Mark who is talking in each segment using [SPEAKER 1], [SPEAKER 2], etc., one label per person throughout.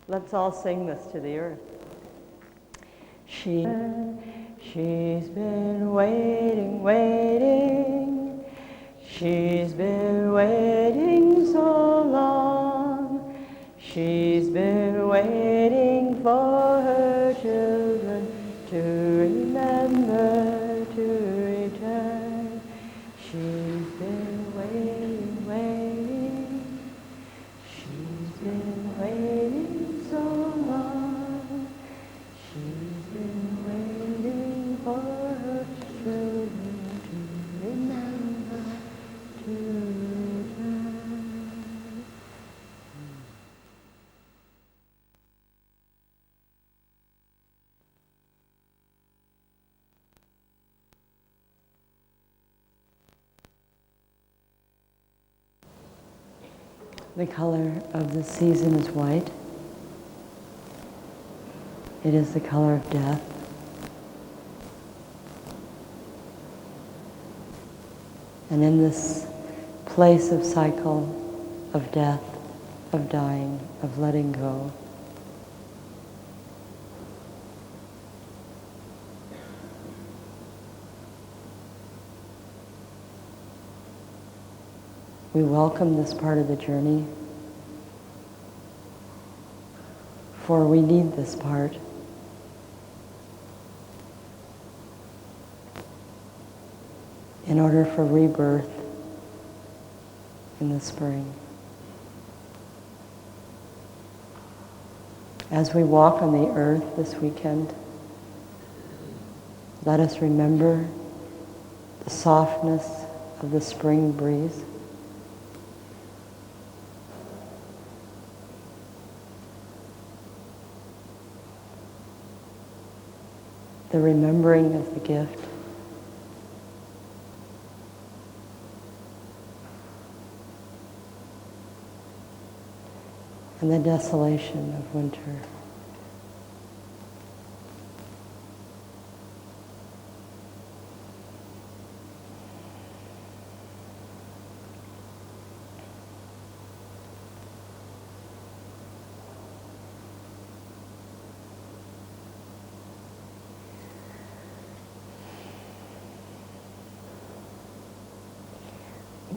[SPEAKER 1] Let's all sing this to the earth. She's been waiting, waiting. She's been waiting so long. She's been waiting for her children to remember to return. She's been waiting, waiting. She's been waiting so long. She's been waiting for her children to remember to return. The color of the season is white. It is the color of death. And in this place of cycle, of death, of dying, of letting go, we welcome this part of the journey, for we need this part. In order for rebirth in the spring. As we walk on the earth this weekend, let us remember the softness of the spring breeze. The remembering of the gift. And the desolation of winter.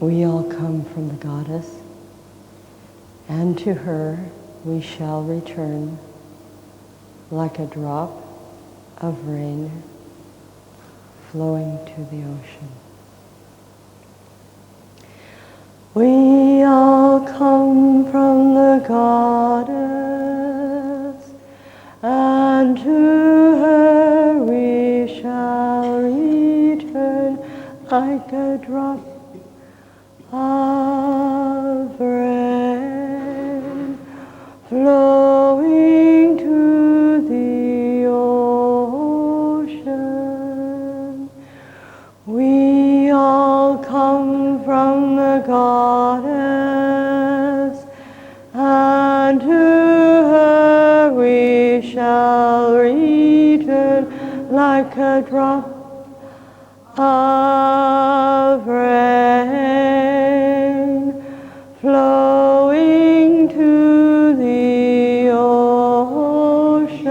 [SPEAKER 1] We all come from the Goddess, and to her we shall return like a drop of rain flowing to the ocean. We all come from the Goddess, and to her we shall return like a drop of rain flowing to the ocean. We all come from the Goddess, and to her we shall return like a drop of rain flowing to the ocean.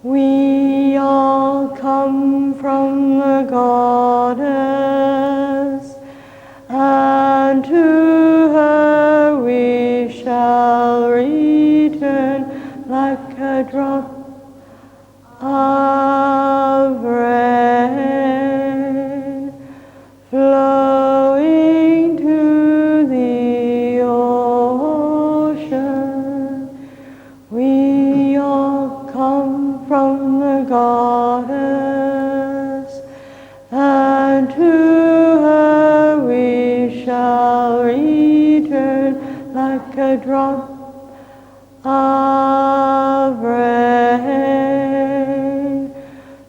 [SPEAKER 1] We all come from the Goddess, and to her we shall return like a drop of rain flowing to the ocean. We all come from the Goddess, and to her we shall return like a drop of rain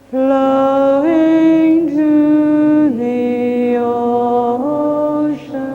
[SPEAKER 1] flowing to the ocean.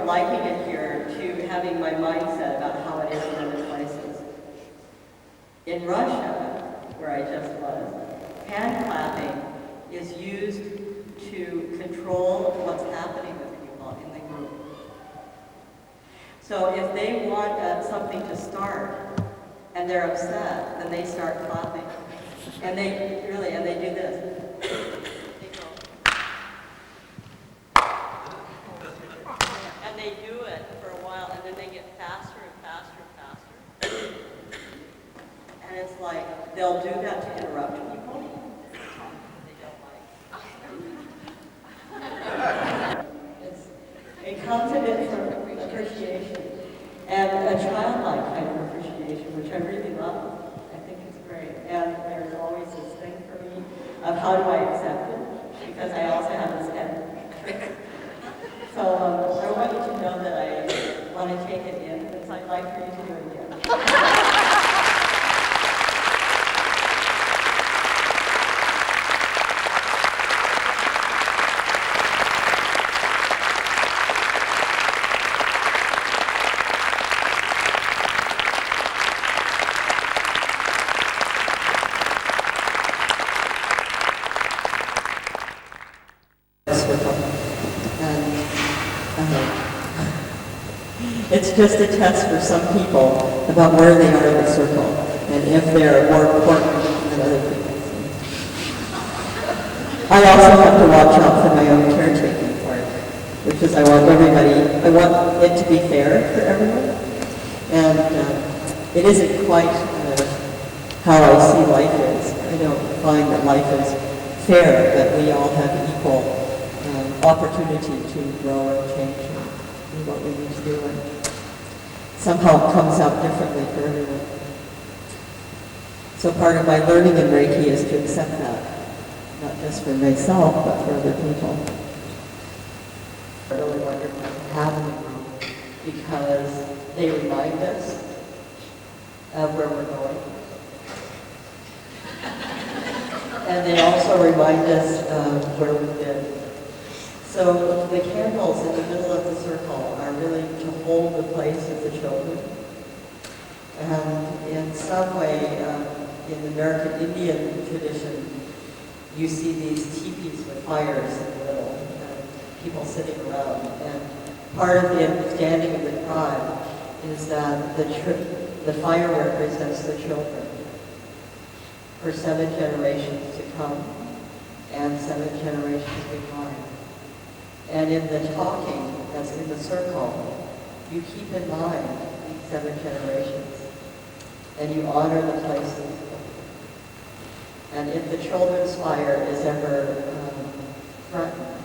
[SPEAKER 2] liking it here to having my mindset about how it is in other places. In Russia, where I just was, hand clapping is used to control what's happening with people in the group. So if they want something to start and they're upset, then they start clapping. And they do this. They go. And they do it for a while, and then they get faster and faster and faster. And it's like, they'll do that to interrupt people. They don't like. It comes in it from appreciation. And a childlike kind of appreciation, which I really love. I think it's great. And there's always this thing for me of how do I accept it? Because I also have this head trick. So I want you to know that I want to take it in, and so I'd like for you to do it again. It's just a test for some people about where they are in the circle and if they're more important than other people. I also have to watch out for my own caretaking part, which is I want it to be fair for everyone. And it isn't quite how I see life is. I don't find that life is fair, but we all have equal opportunity to grow and change and do what we need to do. And somehow it comes out differently for everyone. So part of my learning in Reiki is to accept that, not just for myself, but for other people. It's really wonderful to have in the group because they remind us of where we're going. And they also remind us of where we've been. So the candles in the middle of the circle are really to hold the place of the children. And in some way, in the American Indian tradition, you see these teepees with fires in the middle, and people sitting around. And part of the understanding of the tribe is that the fire represents the children for 7 generations to come and 7 generations behind. And in the talking that's in the circle, you keep in mind these 7 generations, and you honor the places. And if the children's fire is ever threatened,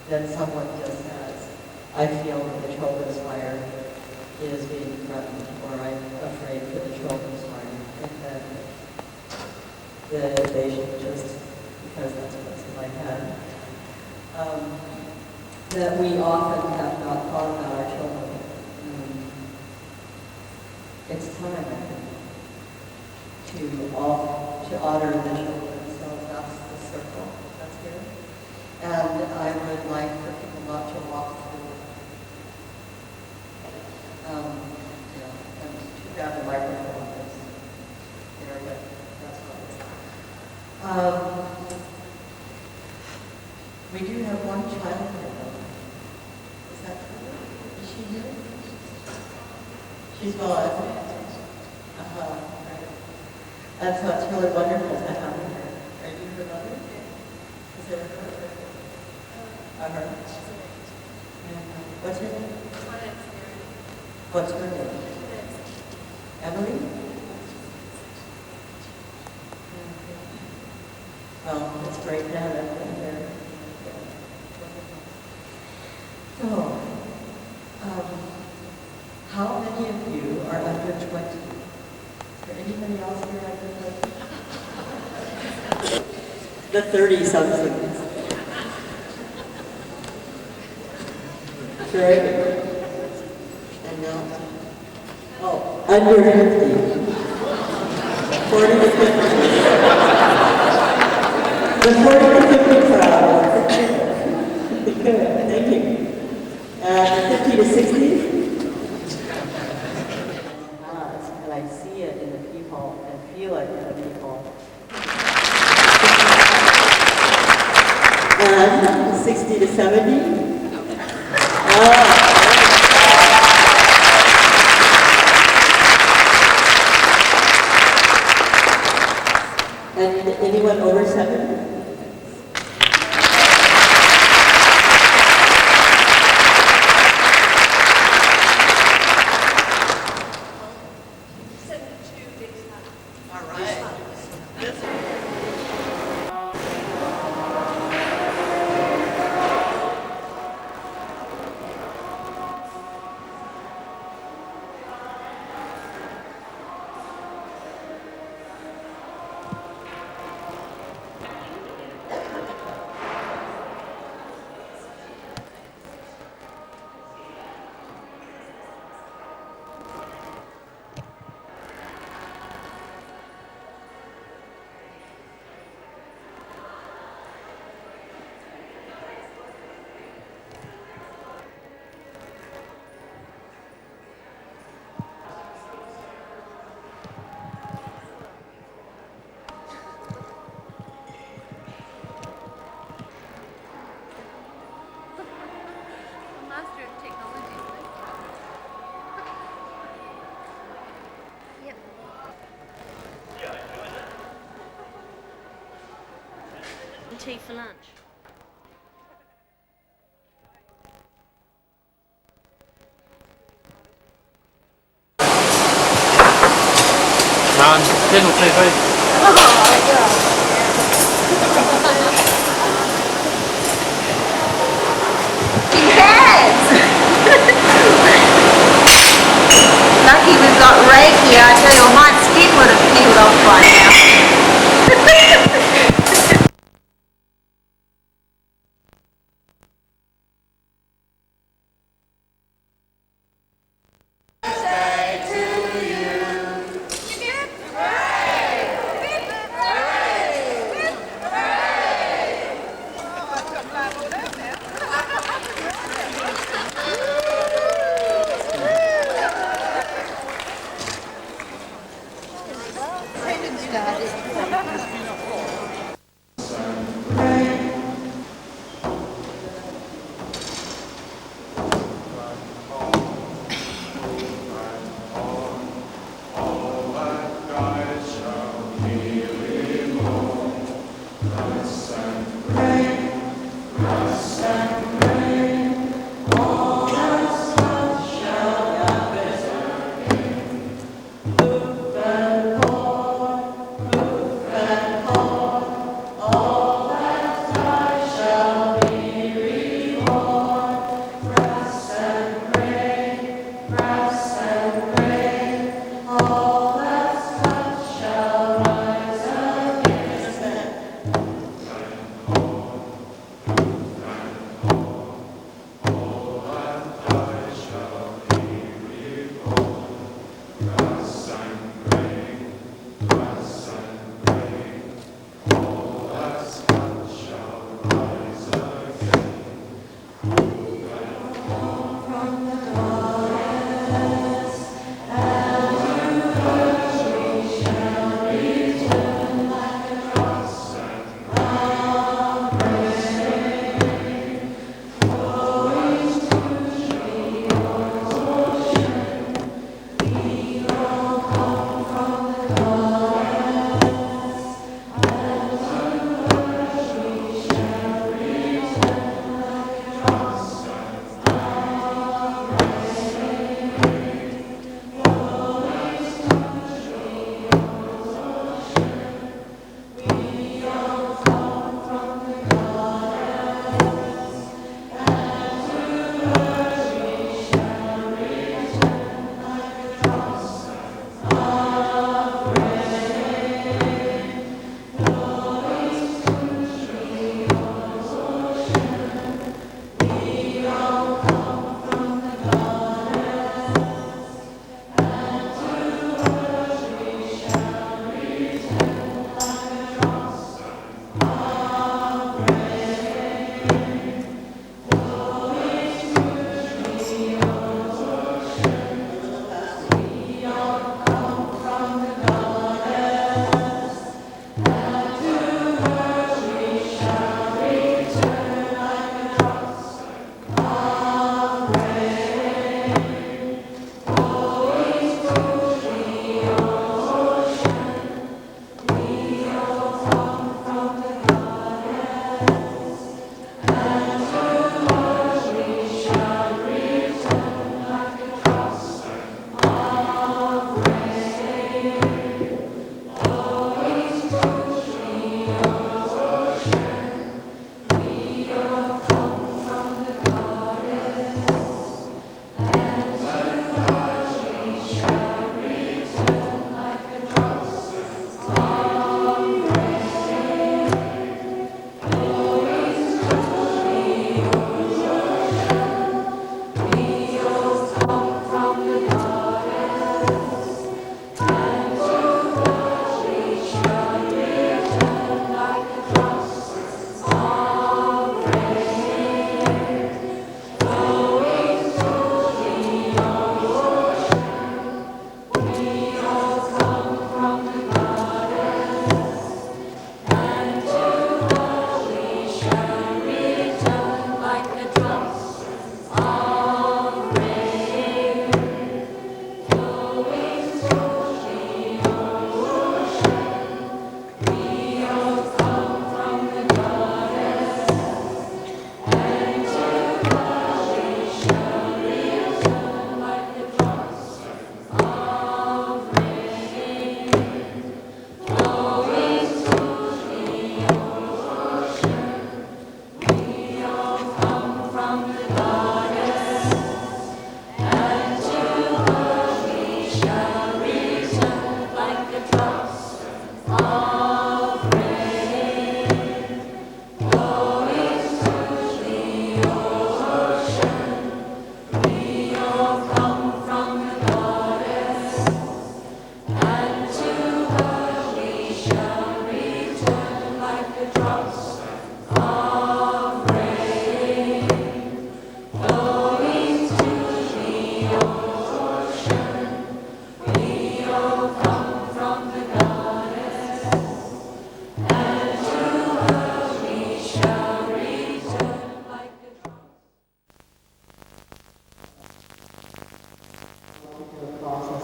[SPEAKER 2] then someone just says, I feel that the children's fire is being threatened, or I'm afraid for the children's fire. And then they should just, because that's what's in my head, that we often have not thought about our children. It's time, I think, to honor the children. So that's the circle that's here. And I would like for people not to walk through. And too bad the microphone is there, but that's fine. We do have one child here, though. Is that true? Is she here? She's gone. Right. And so it's really wonderful to have her here. Are you her mother? Is there a her? Her? What's her name? What's her name? Emily? Well, it's great to have Emily here. So, how many of you are under 20? Is there anybody else here under 20? The 30-somethings. Right? And now, under 50. 40 to 50. The 40 to 50 crowd. Good, thank you. And the 50 to 60. And I see it in the people and feel it in the people. And 60 to 70. And anyone over 7?
[SPEAKER 3] Master of technology. Yep. Tea for lunch.
[SPEAKER 4] Channel TV.
[SPEAKER 3] Lucky we've got Reiki. I tell you, my skin would have peeled off by now.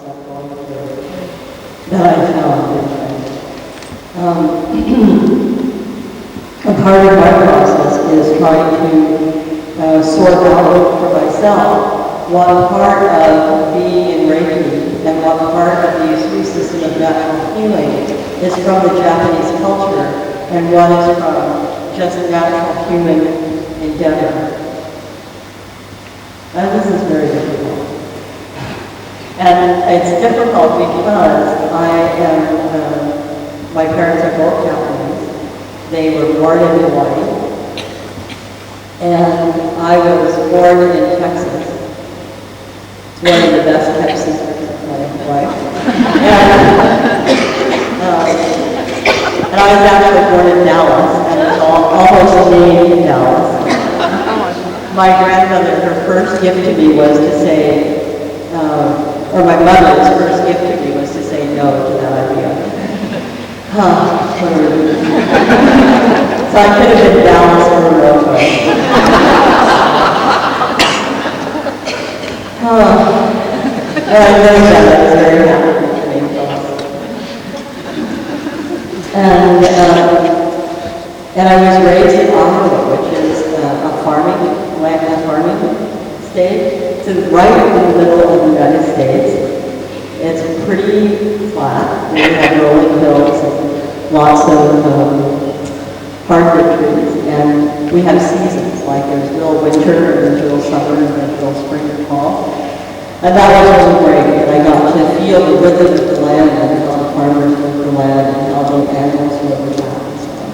[SPEAKER 2] I'm going through that I found a part of my process is trying to sort out for myself what part of being in Reiki and what part of the Usui system of natural healing is from the Japanese culture and what is from just natural human endeavor. And this is very difficult. And it's difficult because my parents are both Japanese. They were born in Hawaii. And I was born in Texas. It's one of the best kept secrets of my life. And I was actually born in Dallas, and it's almost named in Dallas. My grandmother, her first gift to me was to say, or my mother's first gift to me was to say no to that idea. So I could have been Dallas or Morocco. And I know that I was very happy with the name Dallas. And I was raised in Iowa, which is a farming state. It's right in the middle of the United States. It's pretty flat. We have rolling hills and lots of hardwood trees. And we have seasons, like there's real winter, and there's real summer, and there's real spring and fall. And that was really great. And I got to feel the rhythm of the land and how the farmers work the land and how the animals work the land and stuff.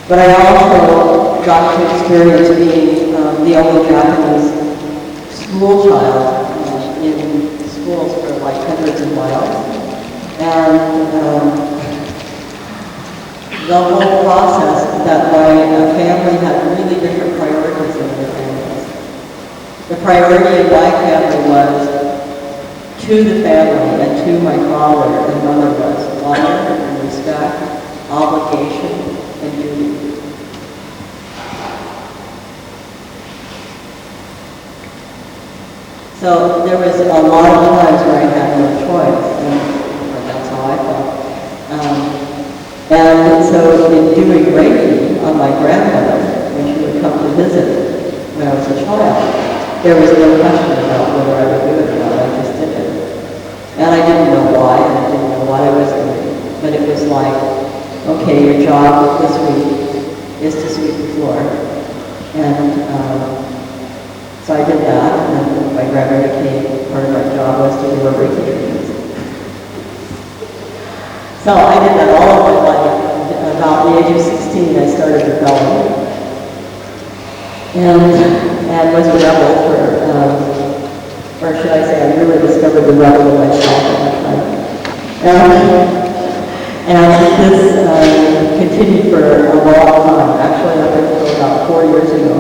[SPEAKER 2] But I also got to experience being the only Japanese school child in schools for like hundreds of miles. And the whole process that my family had really different priorities in their families. The priority in my family was to the family and to my father and mother was honor and respect, obligation, and duty. So there was a lot of times where I had no choice, and that's how I felt. And so in doing Reiki on my grandmother, when she would come to visit when I was a child, there was no question about whether I would do it or not. I just did it. And I didn't know why, and I didn't know what I was doing. But it was like, okay, your job this week is to sweep the floor. And so I did that, and then my grandmother came, part of my job was to do a Reiki treatment. So I did that all of my life. About the age of 16, I started rebelling. And was a rebel or should I say, I really discovered the rebel in myself at that time. And this continued for a long time, actually up until about 4 years ago.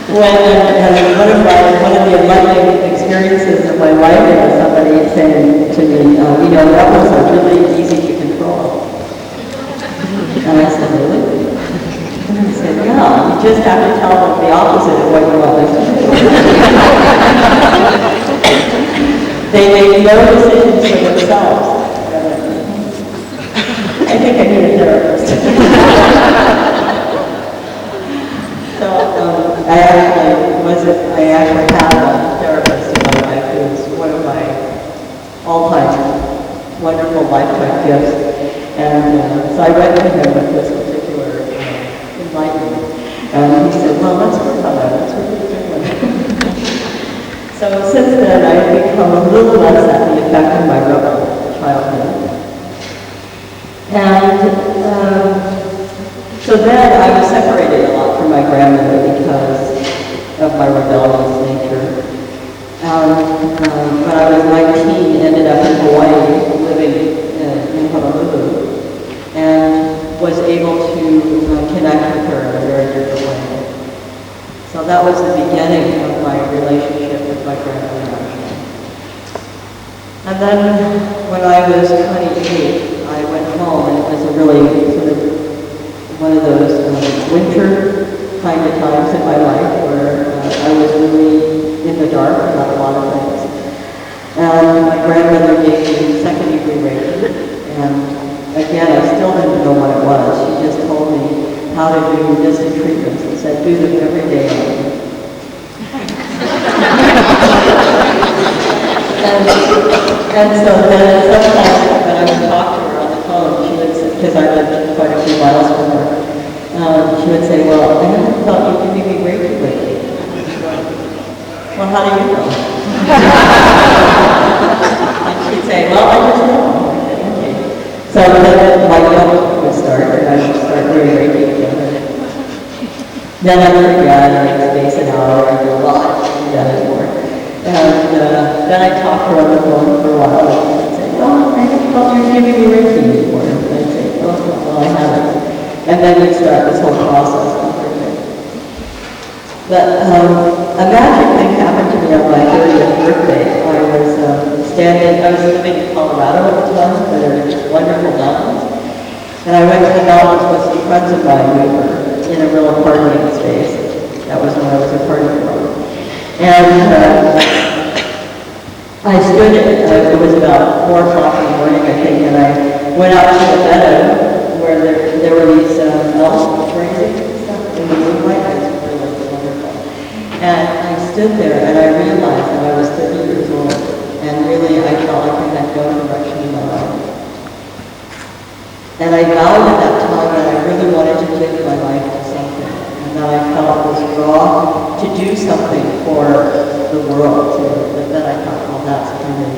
[SPEAKER 2] When one of the enlightening experiences of my life was somebody saying to me, rebels are really easy to control. And I said, really? And he said, yeah, you just have to tell them the opposite of what you want them to do. They make no decisions for themselves. I think I need a therapist. So I actually have a therapist in my life who's one of my all-time wonderful lifetime gifts. And so I went to him with this particular enlightenment. And he said, well, let's work on that. That's really good. So since then, I've become a little less at the effect of my rebel childhood. And so then I was separated a lot from my grandmother because of my rebellious nature. When I was 19, ended up in Hawaii, living in Honolulu, and was able to connect with her in a very different way. So that was the beginning of my relationship with my grandmother. And then when I was 28, I went home, and it was a really sort of one of those winter kind of times in my life where I was really in the dark about a lot of things. And my grandmother gave me second degree Reiki, and again, I still didn't know what it was. She just told me how to do mystic treatments and said, do them every day. and so then sometimes when I would talk to her on the phone, she would say, because I lived quite a few miles from her, she would say, well, I haven't thought you could give me Reiki lately. Well, how do you know? And she'd say, well, I just know. Okay. So then my yoga would start, and I would start doing Reiki again. Then I would forget, and I'd space it out, or I'd go, well, I don't do that anymore. And then I'd talk to her on the phone for a while, and she'd say, well, I haven't thought you were giving me Reiki anymore. And I'd say, oh, well, I haven't. And then we'd start this whole process. But a magic thing happened to me on my 30th birthday. I was I was living in Colorado at the time, where there were wonderful mountains. And I went to the mountains with some friends of mine. We were in a real partying space. That was when I was a party girl. And I stood, it was about 4 o'clock in the morning, I think, and I went out to the meadow where there were these elves grazing and stuff in the moonlight. And I stood there and I realized that I was 30 years old, and really I felt like I had no direction in my life. And I vowed at that time that I really wanted to give my life to something, and that I felt this draw to do something for the world too. But then I thought, well, that's kind of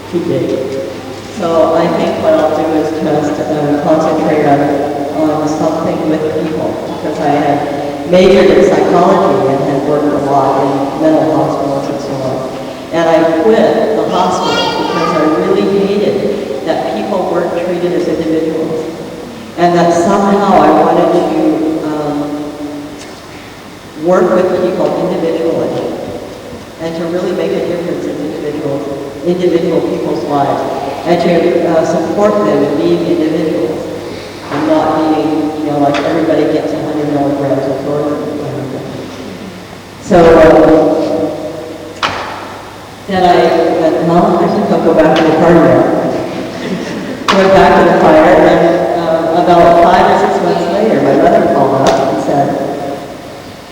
[SPEAKER 2] too big. So I think what I'll do is just concentrate on something with people, because I had majored in psychology and had worked a lot in mental hospitals and so on. And I quit the hospital because I really hated that people weren't treated as individuals. And that somehow I wanted to work with people individually and to really make a difference in individual people's lives, and to support them in being individuals and not being, like everybody gets 100 milligrams of Northern. So then I think I'll go back to the party now. Went back to the fire, and about 5 or 6 months later, my mother called up and said,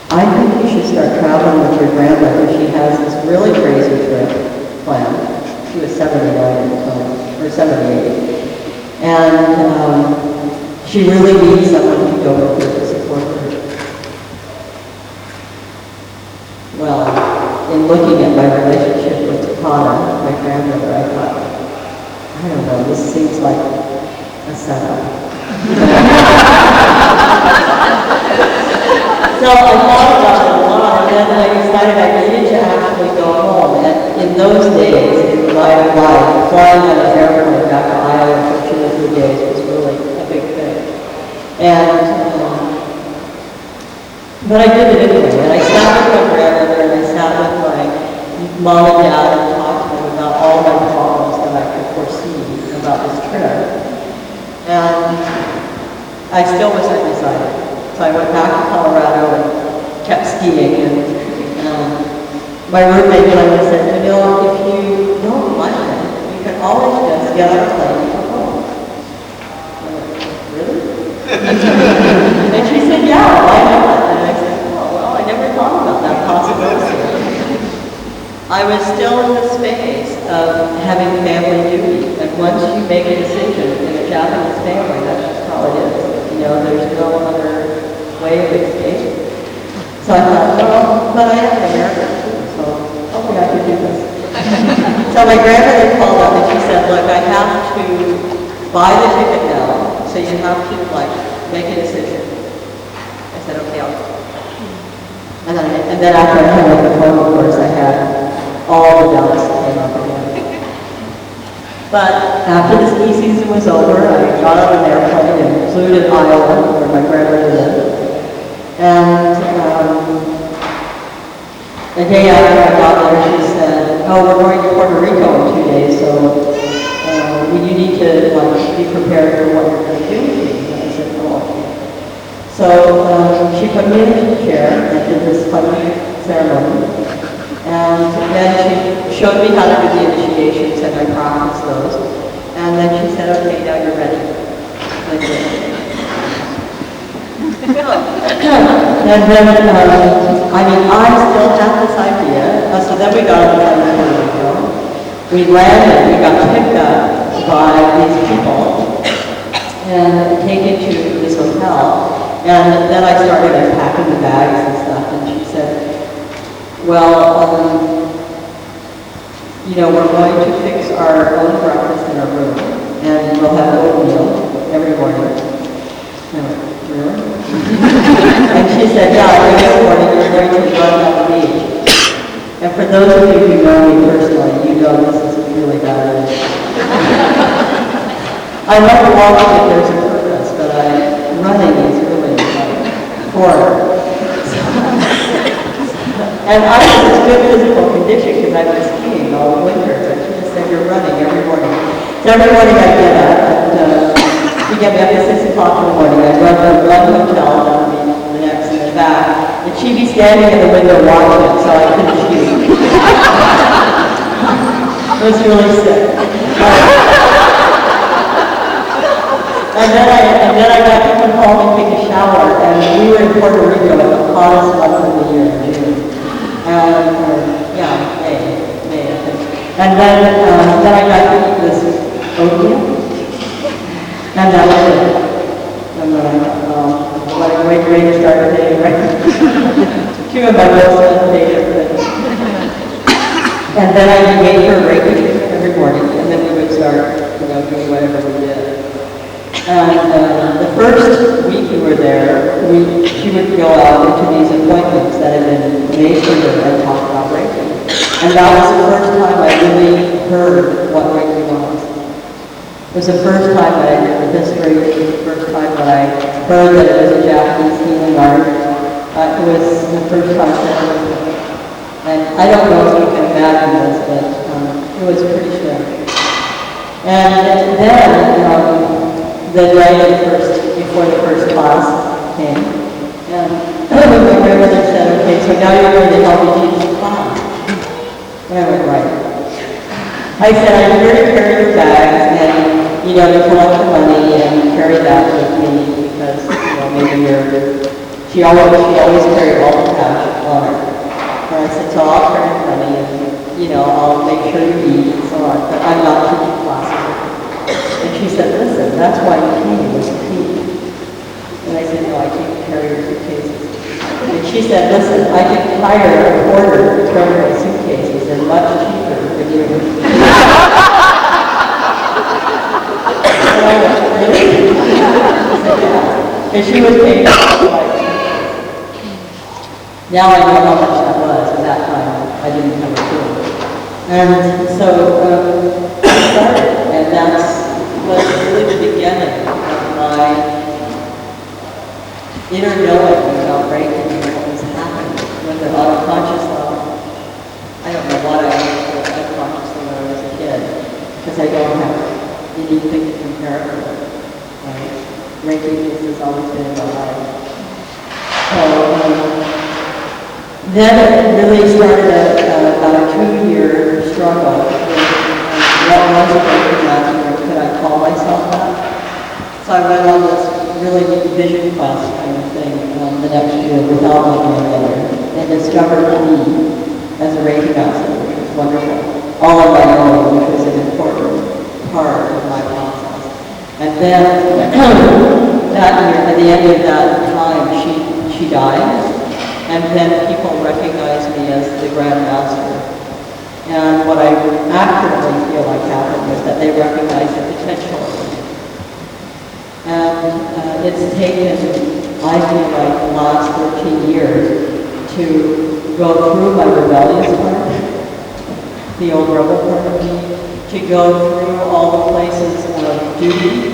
[SPEAKER 2] I think you should start traveling with your grandmother. She has this really crazy trip planned. She was 79 at the time, or 78. And she really needs someone to go with her to support her. Well, in looking at my relationship with Takana, my grandmother, I thought, I don't know, this seems like a setup. So I thought about it a lot, and then I decided I needed to actually go home. And in those days, in my life, flying on an airplane back to Iowa for 2 or 3 days was really a big thing. But I did it anyway, and I sat with my grandmother, and I sat with my mom and dad and talked to them about all my problems that I could foresee about this trip. And I still was undecided. So I went back to Colorado and kept skiing, and my roommate Glenn said, if you don't like it, you can always just get on a plane and go home. I went, really? And she said, yeah, why not? And I said, oh, well, I never thought about that possibility. I was still in the space of having family duty, and once you make a decision in a Japanese family, that's just how it is. There's no other way of escape. So I thought, well, but I am an American too, so hopefully I can do this. So my grandmother called up and she said, look, I have to buy the ticket now, so you have to make a decision. I said, okay, I'll go. And then after I hung up the phone, of course, I had all the doubts that came up again. But after the ski season was over, I got on an airplane and flew to Iowa, where my grandmother lived. And the day after I got there, she said, oh, we're going to Puerto Rico in 2 days, so you need to be prepared for what you're going to do with me. And I said, oh, okay. So she put me in a chair and did this funny ceremony. And showed me how to do the initiations, and I practiced those. And then she said, okay, now you're ready. I did. And then, I still had this idea. So then we got on the plane to Puerto Rico. We landed, we got picked up by these people and taken to this hotel. And then I started unpacking the bags and stuff, and she said, well, we're going to fix our own breakfast in our room, and we'll have oatmeal every morning. I went, really? And she said, yeah, every morning you're going to run on the beach. And for those of you who know me personally, you know this is really bad. I love walking if there's a purpose, but running is really horrible. And I was in good physical condition because I was skiing all winter, but she just said, you're running every morning. So every morning I get up, and she get me up at 6 o'clock in the morning. I'd run to one hotel, and then the next and then back. And she'd be standing in the window watching, so I couldn't shoot. It was really sick. And then I got to come home and take a shower, and we were in Puerto Rico at the hottest month of the year, June. May, I think. And then I got to eat this oatmeal, and that was it. And then I thought, what a great way to start the day, right? Two of my most unfavorite things. And then I gave her Reiki every morning, and then we would start, doing whatever we did. And the first week we were there, she would go out into these appointments that had been made for her and talk about Reiki. And that was the first time I really heard what Reiki was. It was the first time that I heard the history. It was the first time that I heard that it was a Japanese healing art. It was the first time that and I don't know if you can imagine this, but it was pretty strange. And then, the day before the first class came, and my grandmother said, okay, so now you're going to help me teach the class. And I went, right. I said, I'm here to carry your bags and, to collect the money and carry that with me because, maybe she always carried all the cash on her. And I said, so I'll carry the money and, I'll make sure you eat and so on, but I'm not teaching classes. And she said, listen, that's why you came, was to teach. And I said, no, I can't carry your suitcases. And she said, listen, I can hire a porter to carry my suitcases. They're much cheaper than you. And I went, really? She said, yeah. And she was paying like, now I know how much that was. At that time, I didn't have a clue. And so I started, and that was really the beginning of my inner knowing about Reiki and what was happening with the unconscious level. I don't know what I understood unconsciously when I was a kid, because I don't have anything to compare it with. Right? Reiki has always been in my life. So then it really started about a 2-year struggle with what was a Reiki master. Could I call myself that? So I went on this really vision quest kind of thing the next year without looking at other, and discovered me as a Reiki master, which was wonderful. All on my own, which was an important part of my process. And then that year, at the end of that time, she died. And then people recognized me as the Grand Master. And what I actively feel like happened was that they recognized the potential of me. And it's taken, I feel like, the last 13 years to go through my rebellious part, the old rebel part of me, to go through all the places of duty.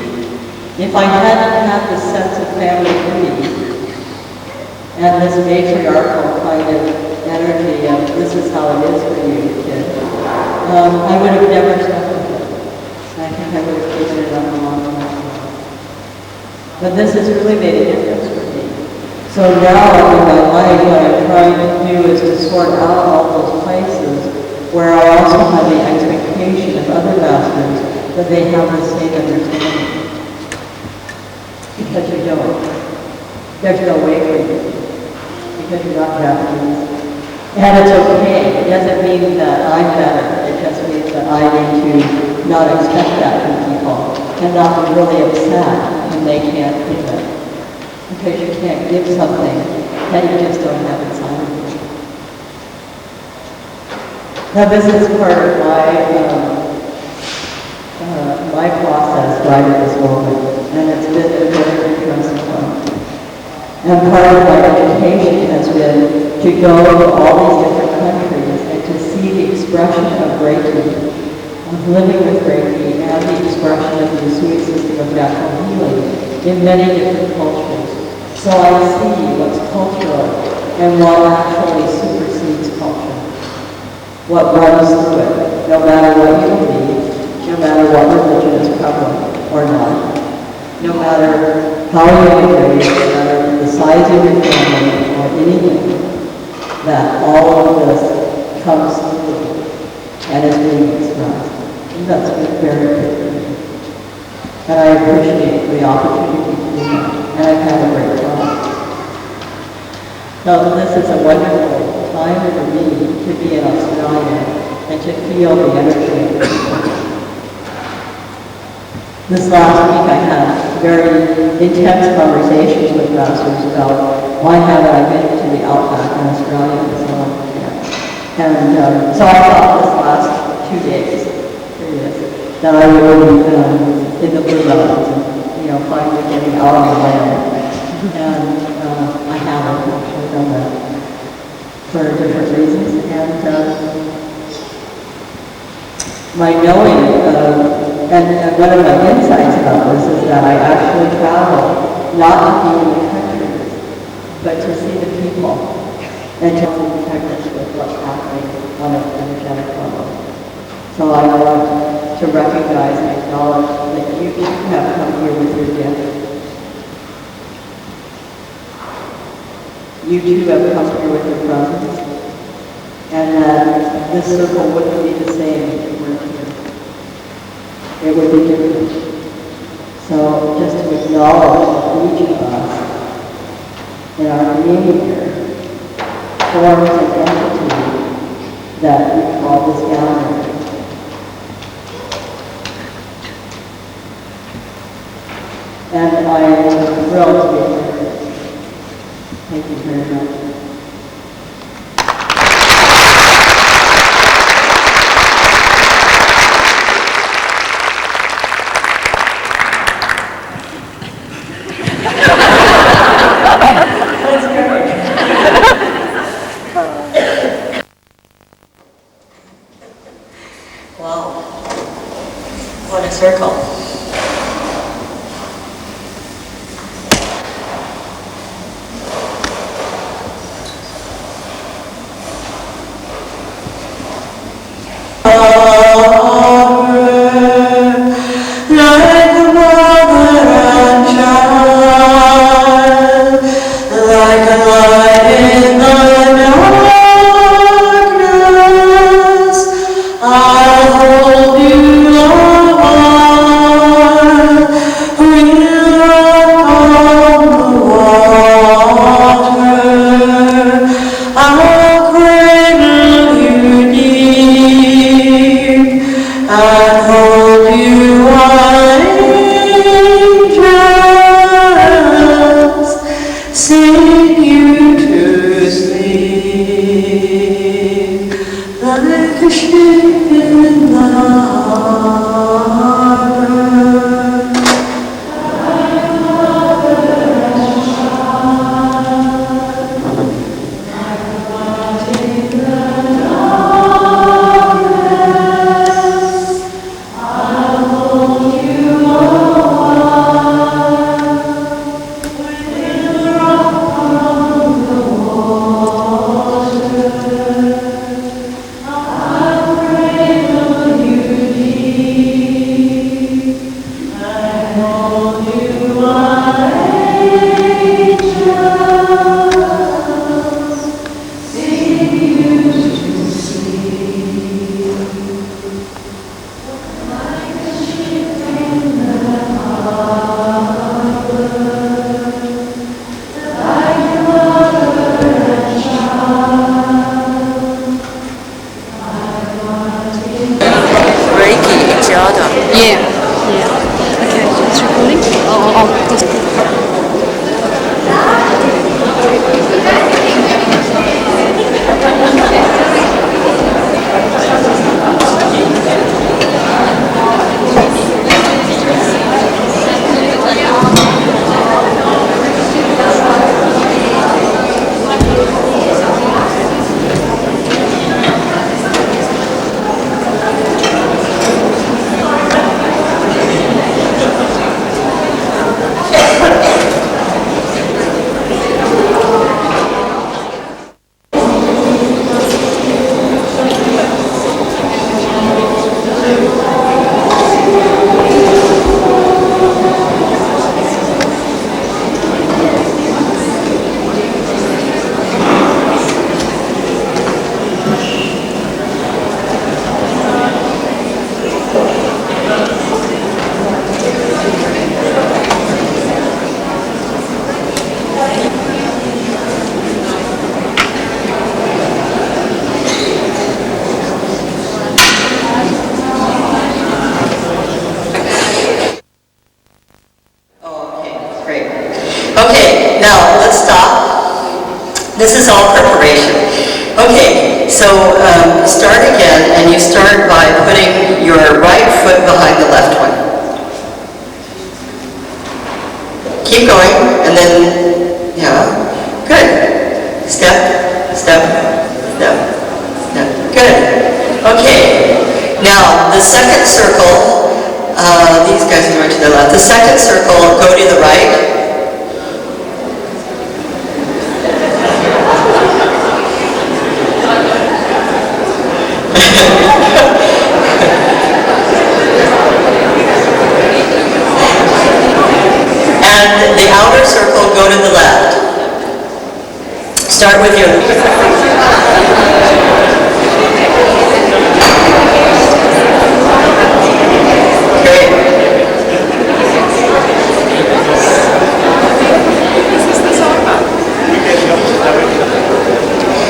[SPEAKER 2] If I hadn't had the sense of family duty, and this matriarchal kind of energy of this is how it is for you, kid, I would have never stuck with it. I think I would have taken it up a long time. But this has really made a difference for me. So now in my life, what I'm trying to do is to sort out all those places where I also have the expectation of other masters that they have the same understanding. Because you don't. There's no way for you. Because you're not Japanese. And it's okay. It doesn't mean that I'm better. It just means that I need to not expect that from people and not be really upset when they can't give it. Because you can't give something that you just don't have inside of you. Now this is part of my process right at this moment, and it's been a very interesting one. And part of my education has been to go to all these different countries and to see the expression of Reiki, of living with Reiki, and the expression of the Usui system of natural healing in many different cultures. So I see what's cultural and what actually supersedes culture. What runs through it, no matter what you believe, no matter what religion is prevalent or not, no matter how you integrate, no matter the size of your family or anything, that all of this comes through and is being expressed. And that's been very good for me. And I appreciate the opportunity to do that. And I've had a great time. So this is a wonderful time for me to be in Australia and to feel the energy of the people. This last week I had very intense conversations with masters about why haven't I been to the outback in Australia and so on. And so I thought this last 2 days, 3 days, that I would be in the Blue Mountains and, finally getting out on the land. And I haven't actually done that for different reasons. And my knowing and one of my insights about this is that I actually travel not to be in the countries, but to see the people and to be connected with what's happening on an energetic level. So I want to recognize and acknowledge that you too have come here with your gift. You too have come here with your presence, and that this circle wouldn't be the same if you weren't here. It would be different. So just to acknowledge each of us in our being here forms an entity that we call this gathering. And I am thrilled to be here. Thank you very much. Wow, what a circle.
[SPEAKER 4] I'll hold you, oh,
[SPEAKER 2] This is all preparation. Okay, so start again, and you start by putting your right foot behind the left one. Keep going, and then, yeah, good. Step, step, step, step. Good. Okay, now the second circle, these guys are going to the left. The second circle, go to the right. And the outer circle, go to the left. Start with your... Great.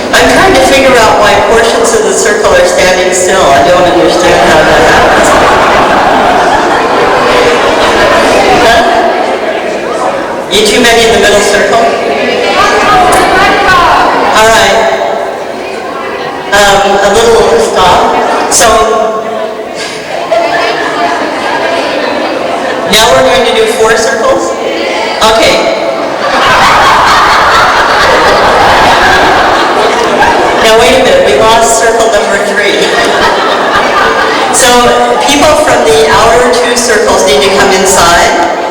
[SPEAKER 2] I'm trying to figure out why portions of the circle are standing still. I don't understand how that happens. You too many in the middle circle? All right. A little stop. So, now we're going to do 4 circles? Okay. Now wait a minute, we lost circle number 3. So, people from the outer 2 circles need to come inside.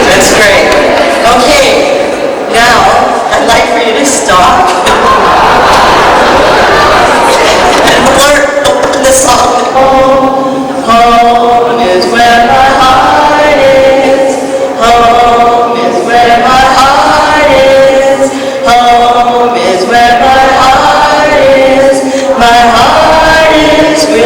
[SPEAKER 2] That's great. Okay, now I'd like for you to stop and learn the song. Home is where my heart is. Home is where my heart is. Home is where my heart is. My heart is with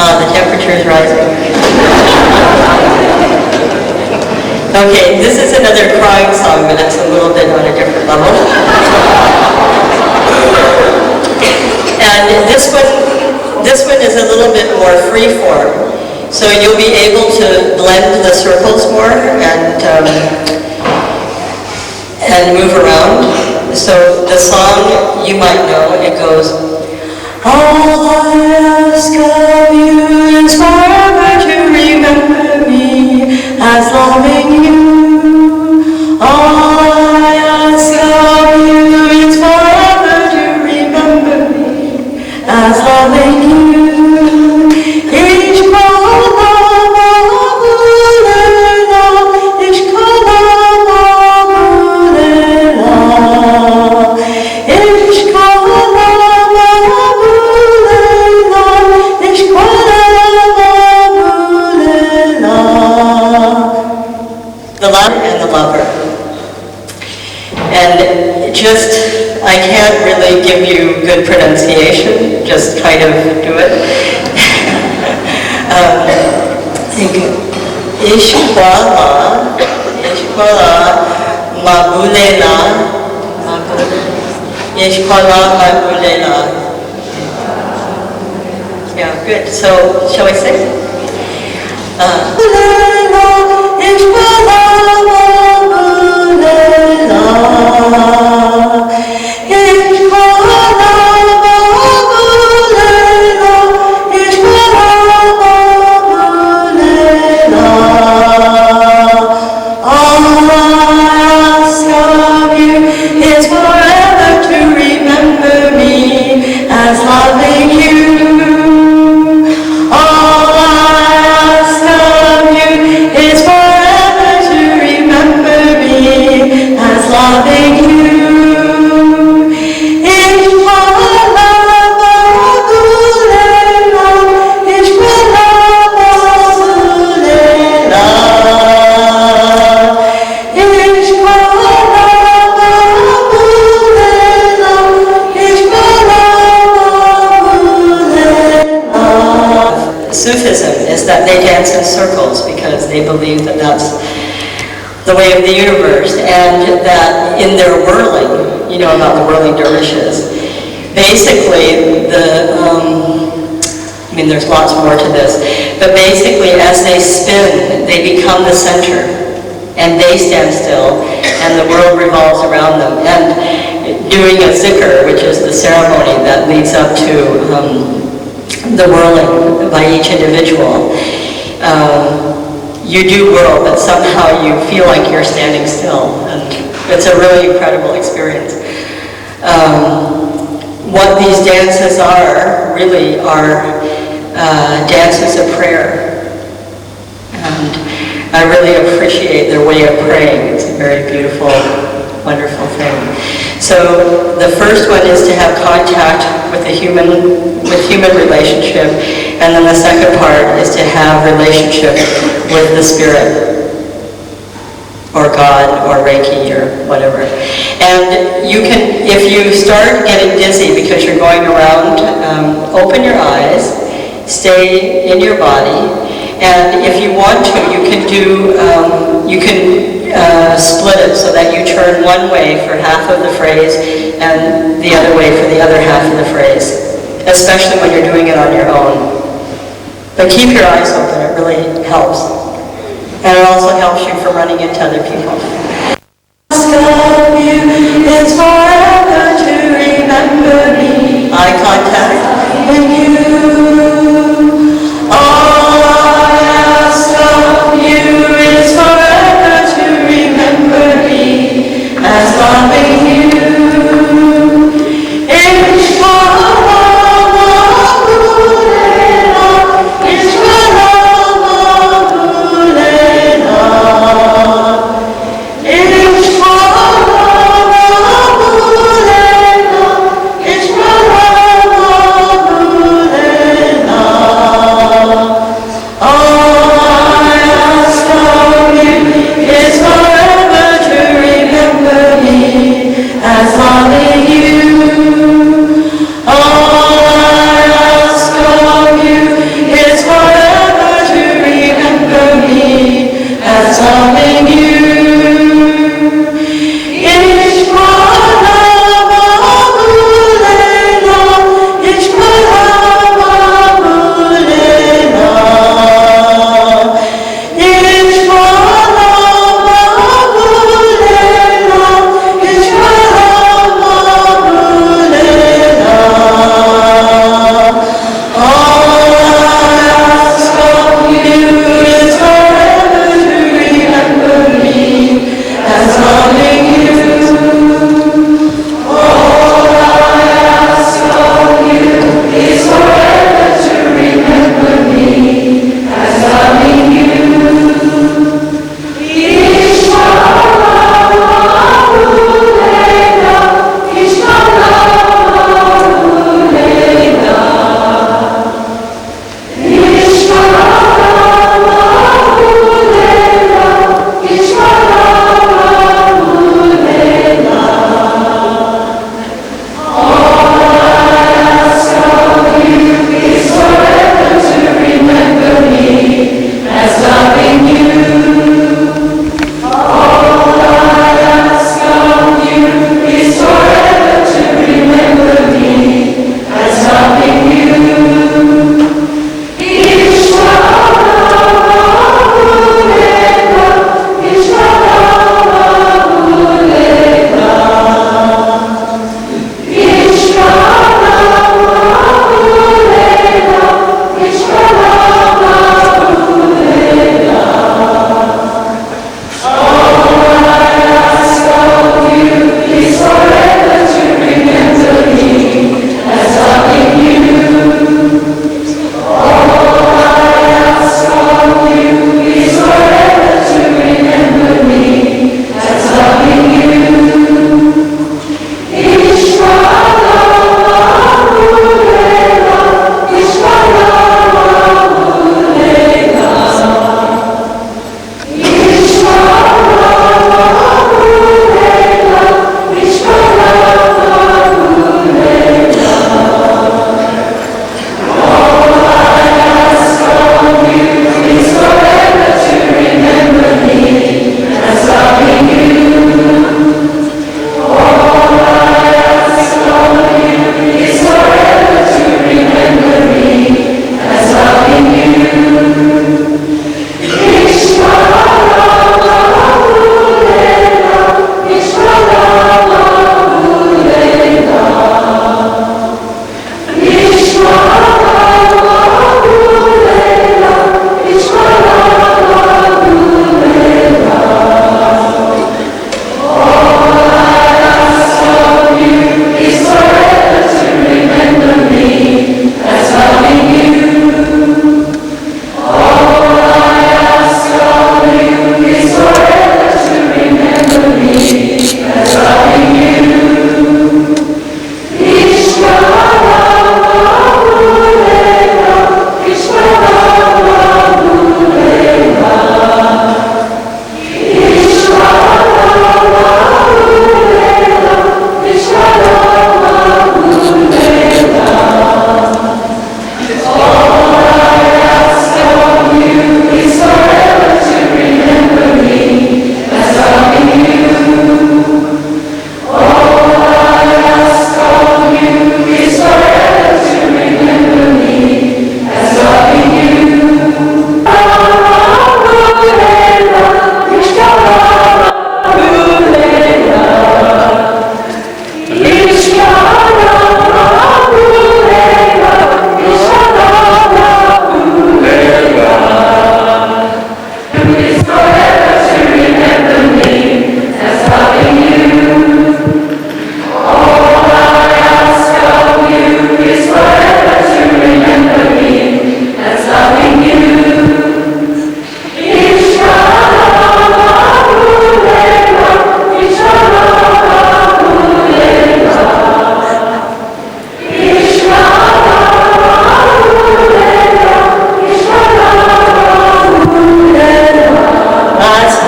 [SPEAKER 2] The temperature is rising. Okay, this is another crying song, but it's a little bit on a different level. And this one is a little bit more free form. So you'll be able to blend the circles more and move around. So the song, you might know, it goes, all I ask of you is forever to remember me as loving you. All I ask of you is forever to remember me as loving you. And the lover. And just, I can't really give you good pronunciation, just kind of do it. Ishkwala, mabulela, Ishkwala, mabulela. Yeah, good. So, shall we sing? Sufism is that they dance in circles because they believe that that's the way of the universe, and that in their whirling, you know about the whirling dervishes, basically I mean there's lots more to this, but basically as they spin, they become the center, and they stand still, and the world revolves around them. And doing a zikr, which is the ceremony that leads up to the whirling by each individual. You do whirl, but somehow you feel like you're standing still, and it's a really incredible experience. What these dances are, really are dances of prayer, and I really appreciate their way of praying. It's a very beautiful, wonderful thing. So the first one is to have contact with human relationship, and then the second part is to have relationship with the spirit, or God, or Reiki, or whatever. And you can, if you start getting dizzy because you're going around, open your eyes, stay in your body, and if you want to, you can do you can split it so that you turn one way for half of the phrase and the other way for the other half of the phrase, especially when you're doing it on your own. But keep your eyes open, it really helps. And it also helps you from running into other people. Ask of you is forever to remember me. Eye contact with you. All I ask of you is forever to remember me as loving you.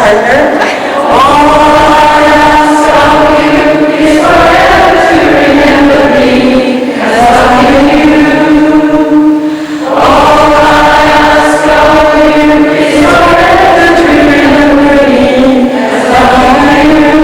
[SPEAKER 2] partner. All I ask of you is forever to remember me as loving you. All I ask of you is forever to remember me as loving you.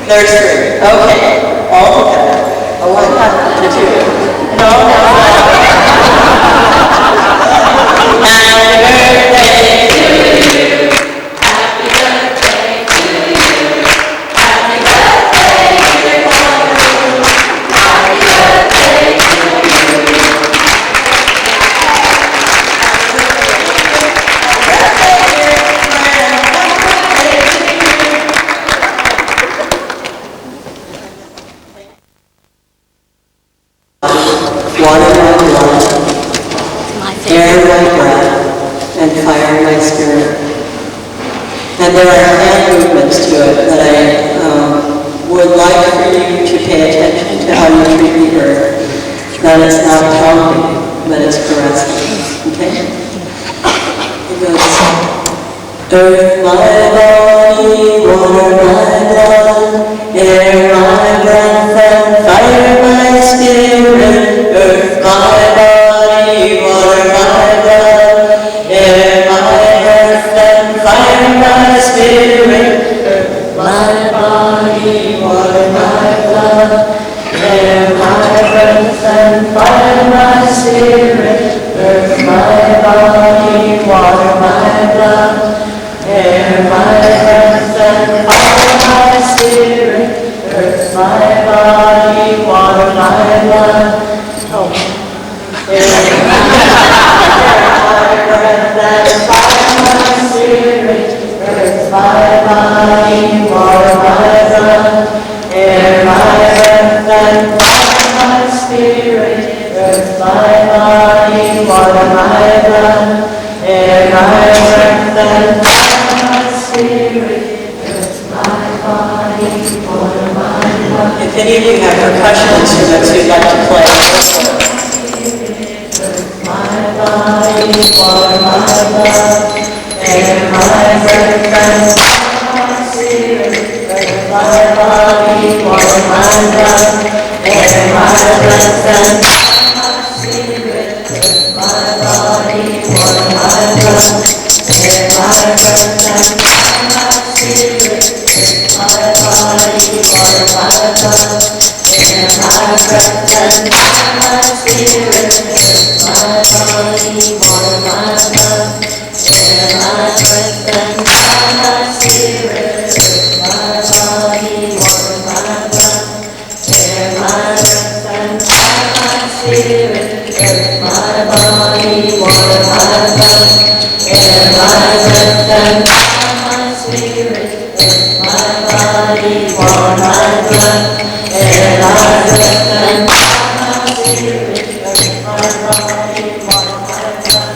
[SPEAKER 2] There's three. Okay. All together. Oh, I got the two. No. Happy birthday to you. Happy birthday to you. Happy birthday, dear Father. Happy birthday to you. Water my blood, air my breath, and fire my spirit. And there are hand movements to it that I would like for you to pay attention to how you treat the earth. That it's not talking, but it's caressing. Okay? It goes, earth my body, water my blood, air my breath, and fire my spirit. Earth my body, water my blood, air my breath, and fire my spirit. Earth my body, water my blood, air my breath, and fire my spirit. Earth my body, water my blood, air my breath, and fire my spirit. Earth my body, water my blood. Oh. Air my breath, and fire my spirit. Earth my body, water my blood. Air my breath, and fire my spirit. Earth my body, water my blood. Air my breath, and fire my spirit. Earth my body, water my blood. If any of you have percussion instruments you'd like to play, my body, water my blood, air my breath, and fire my spirit. Earth my body, water my blood, air my breath, and fire my spirit. Earth my body, water my blood, air my breath, and fire my spirit. Earth my body, water my blood, air my breath, and fire my spirit. Earth my body, water my blood, air my breath, and fire my spirit. Earth my body, water my blood, air my breath, and fire my spirit. Earth my body, water my blood, air my breath, and fire my spirit. Earth my body, water my blood, air my breath, and fire my spirit. Earth my body, water my blood,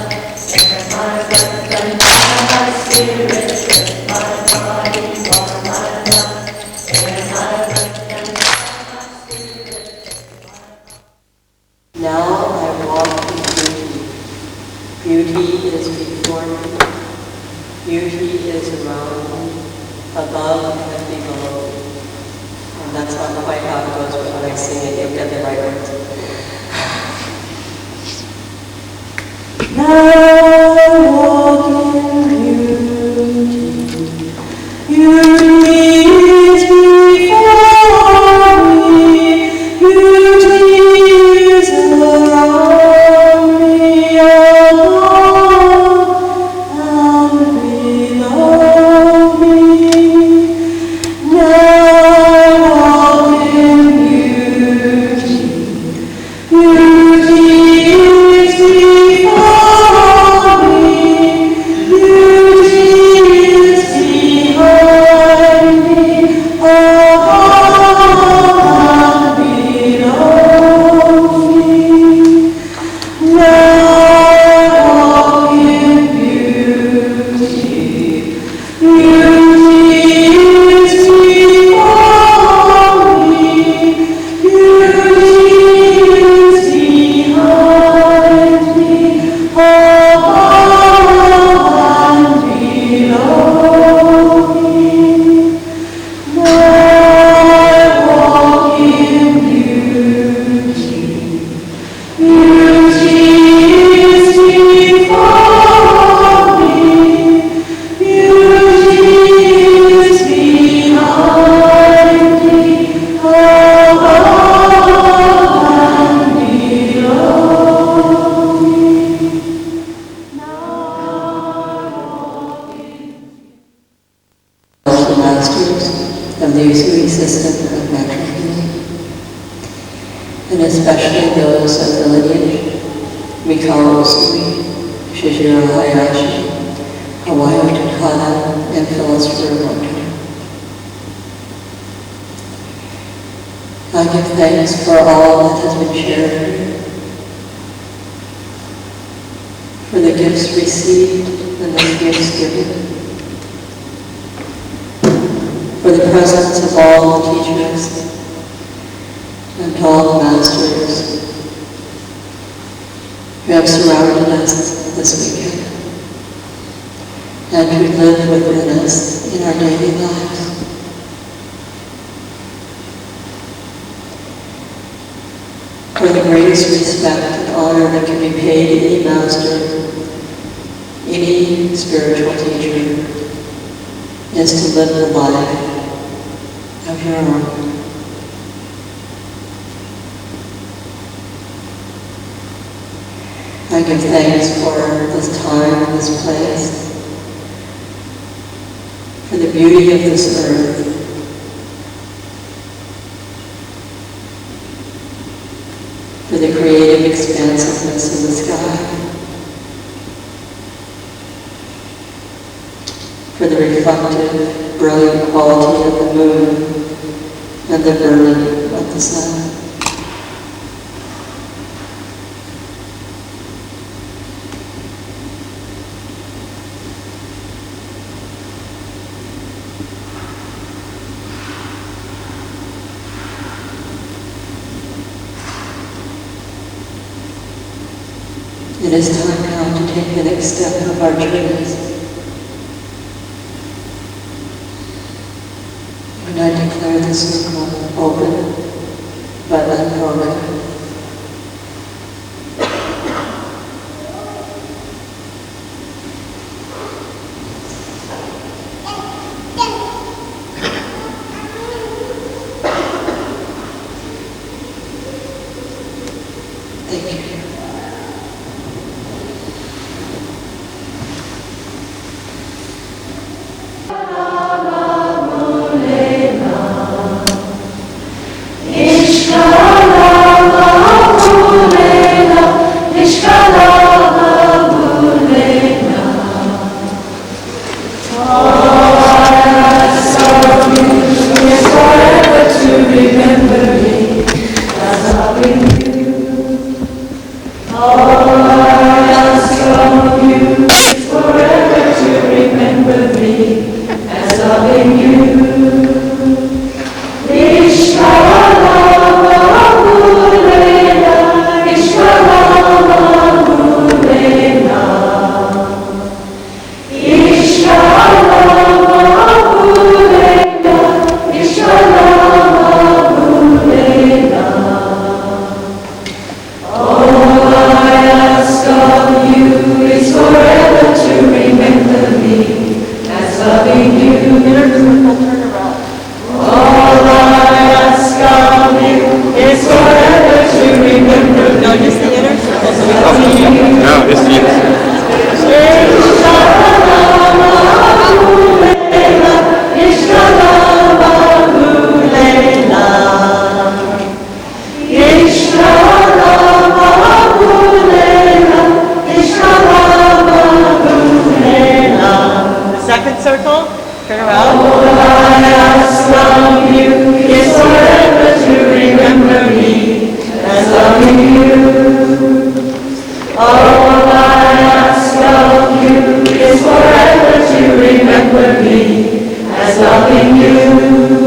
[SPEAKER 2] air my breath, Now I walk in beauty. Beauty is before me. Beauty is around me, above and below. And that's not quite how it goes, but when I sing it, you'll get the right words. Now I walk in beauty. Beauty is before me. Beauty is around me, above and below me. Now I walk in beauty. Beauty is before me. Beauty is behind me, above and below me. Now I walk in beauty. Beauty is before me. Beauty is behind me, above and below me. Now I walk in beauty. Beauty is before me. Beauty is behind me, above and below me. The masters of these who existed of matrimony, and especially those of the lineage Mikao Usui, Shijiro Hayashi, Hawaii Takada, and Phyllis Rubin. I give thanks for all that has been shared here, for the gifts received and the gifts given, for the presence of all the teachers and all the masters who have surrounded us this weekend and who live within us in our daily lives. For the greatest respect and honor that can be paid any master, any spiritual teacher, is to live the life of your own. I give thanks for this time and this place, for the beauty of this earth, for the creative expansiveness of the sky, for the reflective, brilliant quality of the moon and the burning of the sun. It is time now to take the next step of our journeys. And I declare the circle open but unbroken. Thank you. Ishkala circle. Turn around.
[SPEAKER 4] All I ask of you is forever to remember me as loving you. All I ask of you is forever to remember me as loving you.